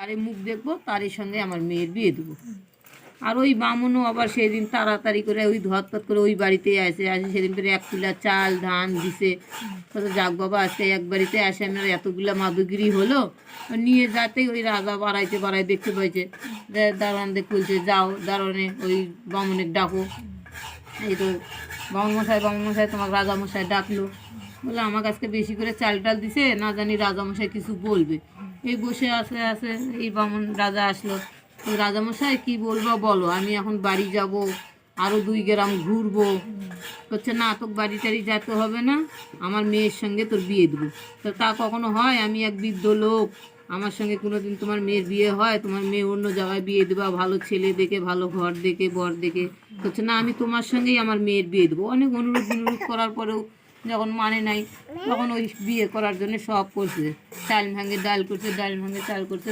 তারে মুখ দেখবো, তারই সঙ্গে আমার মেয়ের বিয়ে দেবো। আর ওই বামুনও আবার সেদিন তাড়াতাড়ি করে ওই ধরতর করে ওই বাড়িতেই আসে সেদিন করে 1 কুলা চাল ধান দিছে। কত যাক বাবা, আজকে এক বাড়িতে আসে আমার এতগুলা মাদুগিরি হলো। নিয়ে যাতেই ওই রাজা বাড়াই দেখতে পাইছে, দারোয়ান দেখ বলছে যাও দারোয়ানে ওই বামুনের ডাকো। এই তো বামুনমশাই তোমাকে রাজামশাই ডাকলো। বলে আমাকে আজকে বেশি করে চাল টাল দিছে, না জানি রাজামশাই কিছু বলবে। এই বসে আসে এই বামুন রাজা আসলো। তো রাজামশাই কী বলবো বলো, আমি এখন বাড়ি যাব, আরও 2 গ্রাম ঘুরবো। হচ্ছে না, তোকে বাড়ি টাড়ি যেতে হবে না, আমার মেয়ের সঙ্গে তোর বিয়ে দেবো। তো তা কখনো হয়? আমি এক বৃদ্ধ লোক, আমার সঙ্গে কোনো দিন তোমার মেয়ের বিয়ে হয়? তোমার মেয়ে অন্য জায়গায় বিয়ে দেবা, ভালো ছেলে দেখে, ভালো ঘর দেখে, বর দেখে। হচ্ছে না, আমি তোমার সঙ্গেই আমার মেয়ের বিয়ে দেবো। অনেক অনুরোধ করার পরেও যখন মানে নাই, তখন ওই বিয়ে করার জন্য সব করছে। চাল ভাঙে ডাল করছে, ডাল ভাঙে চাল করছে।